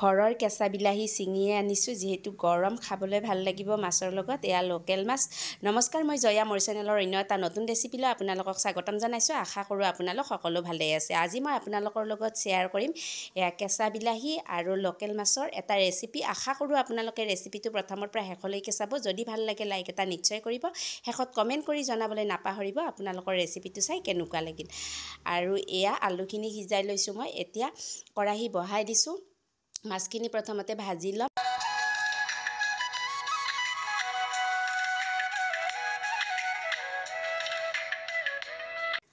ঘৰৰ কেঁচা বিলাহী ছিঙিয়ে আনিছোঁ, যিহেতু গৰম, খাবলৈ ভাল লাগিব মাছৰ লগত। এয়া লোকেল মাছ। নমস্কাৰ, মই জয়া, মোৰ চেনেলৰ অন্য এটা নতুন ৰেচিপিলৈ আপোনালোকক স্বাগতম জনাইছোঁ। আশা কৰোঁ আপোনালোক সকলো ভালেই আছে। আজি মই আপোনালোকৰ লগত শ্বেয়াৰ কৰিম এয়া কেঁচা বিলাহী আৰু লোকেল মাছৰ এটা ৰেচিপি। আশা কৰোঁ আপোনালোকে ৰেচিপিটো প্ৰথমৰ পৰা শেষলৈকে চাব। যদি ভাল লাগে লাইক এটা নিশ্চয় কৰিব। শেষত কমেণ্ট কৰি জনাবলৈ নাপাহৰিব আপোনালোকৰ ৰেচিপিটো চাই কেনেকুৱা লাগিল। আৰু এয়া আলুখিনি সিজাই লৈছোঁ মই। এতিয়া কেৰাহী বহাই দিছোঁ। মাছখিনি প্ৰথমতে ভাজি ল'ম।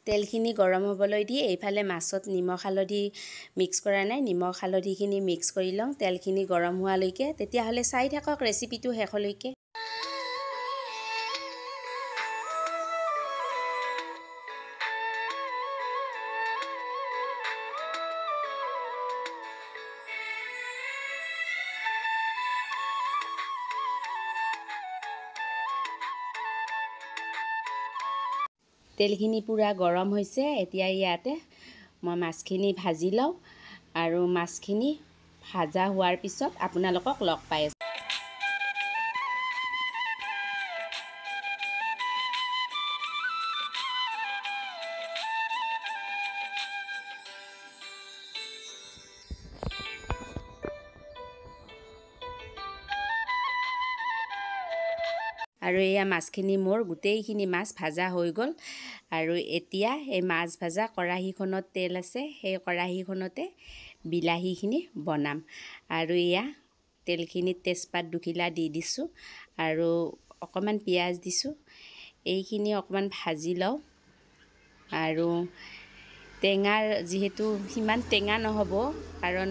তেলখিনি গৰম হ'বলৈ দি এইফালে মাছত নিমখ হালধি মিক্স কৰা নাই, নিমখ হালধিখিনি মিক্স কৰি লওঁ তেলখিনি গৰম হোৱালৈকে। তেতিয়াহ'লে চাই থাকক ৰেচিপিটো শেষলৈকে। তেলখিনি পূৰা গৰম হৈছে। এতিয়া ইয়াতে মই মাছখিনি ভাজি লওঁ আৰু মাছখিনি ভাজা হোৱাৰ পিছত আপোনালোকক লগ পাই আছোঁ। আৰু এয়া মাছখিনি মোৰ গোটেইখিনি মাছ ভাজা হৈ গ'ল। আৰু এতিয়া এই মাছ ভাজা কেৰাহীখনত তেল আছে, সেই কেৰাহীখনতে বিলাহীখিনি বনাম। আৰু এয়া তেলখিনিত তেজপাত দুখিলা দি দিছোঁ আৰু অকণমান পিঁয়াজ দিছোঁ। এইখিনি অকণমান ভাজি লওঁ। আৰু টেঙাৰ যিহেতু সিমান টেঙা নহ'ব, কাৰণ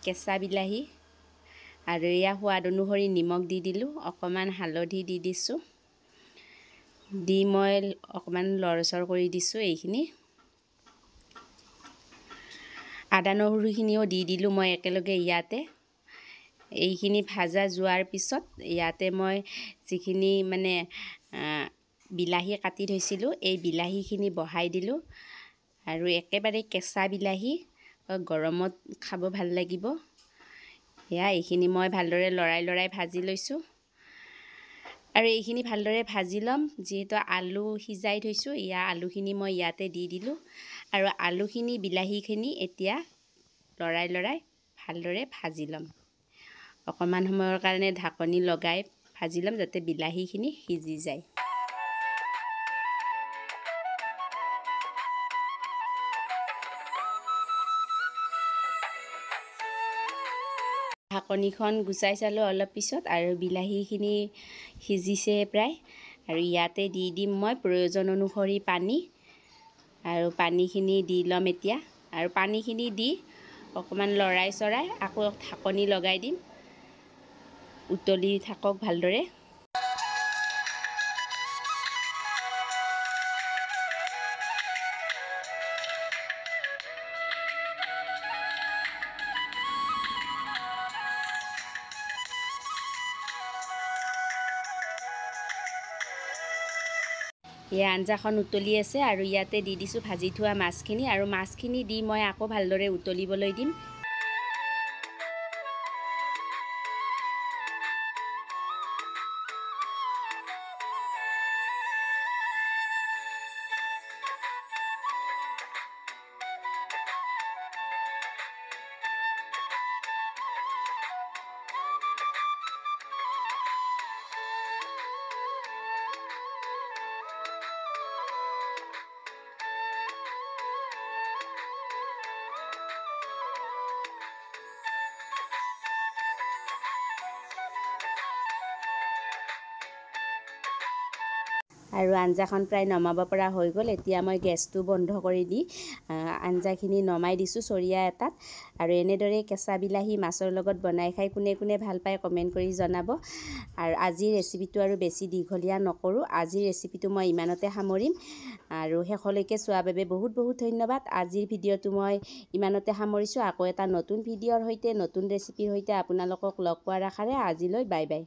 কেঁচা বিলাহী। আৰু এয়া সোৱাদ অনুসৰি নিমখ দি দিলোঁ, অকণমান হালধি দি দিছোঁ। দি মই অকণমান লৰচৰ কৰি দিছোঁ এইখিনি। আদা নহৰুখিনিও দি দিলোঁ মই একেলগে ইয়াতে। এইখিনি ভাজা যোৱাৰ পিছত ইয়াতে মই যিখিনি বিলাহী কাটি থৈছিলোঁ, এই বিলাহীখিনি বহাই দিলোঁ। আৰু একেবাৰে কেঁচা বিলাহী, গৰমত খাব ভাল লাগিব। এয়া এইখিনি মই ভালদৰে লৰাই ভাজি লৈছোঁ। আৰু এইখিনি ভালদৰে ভাজি ল'ম। যিহেতু আলু সিজাই থৈছোঁ, এয়া আলুখিনি মই ইয়াতে দি দিলোঁ। আৰু আলুখিনি বিলাহীখিনি এতিয়া লৰাই ভালদৰে ভাজি ল'ম। অকণমান সময়ৰ কাৰণে ঢাকনি লগাই ভাজি ল'ম, যাতে বিলাহীখিনি সিজি যায়। ঢাকনিখন গুচাই চালোঁ অলপ পিছত, আৰু বিলাহীখিনি সিজিছে প্ৰায়। আৰু ইয়াতে দি দিম মই প্ৰয়োজন অনুসৰি পানী। আৰু পানীখিনি দি ল'ম এতিয়া। আৰু পানীখিনি দি অকণমান লৰাই আকৌ ঢাকনি লগাই দিম। উতলি থাকক ভালদৰে। এয়া আঞ্জাখন উতলি আছে, আৰু ইয়াতে দি দিছোঁ ভাজি থোৱা মাছখিনি। আৰু মাছখিনি দি মই আকৌ ভালদৰে উতলিবলৈ দিম। আৰু আঞ্জাখন প্ৰায় নমাব পৰা হৈ গ'ল। এতিয়া মই গেছটো বন্ধ কৰি দি আঞ্জাখিনি নমাই দিছোঁ চৰিয়া এটাত। আৰু এনেদৰে কেঁচা বিলাহী মাছৰ লগত বনাই খাই কোনে কোনে ভাল পায় কমেণ্ট কৰি জনাব। আৰু আজিৰ ৰেচিপিটো আৰু বেছি দীঘলীয়া নকৰোঁ। আজিৰ ৰেচিপিটো মই ইমানতে সামৰিম। আৰু শেষলৈকে চোৱাৰ বাবে বহুত ধন্যবাদ। আজিৰ ভিডিঅ'টো মই ইমানতে সামৰিছোঁ। আকৌ এটা নতুন ভিডিঅ'ৰ সৈতে, নতুন ৰেচিপিৰ সৈতে আপোনালোকক লগ পোৱাৰ আশাৰে আজিলৈ বাই বাই।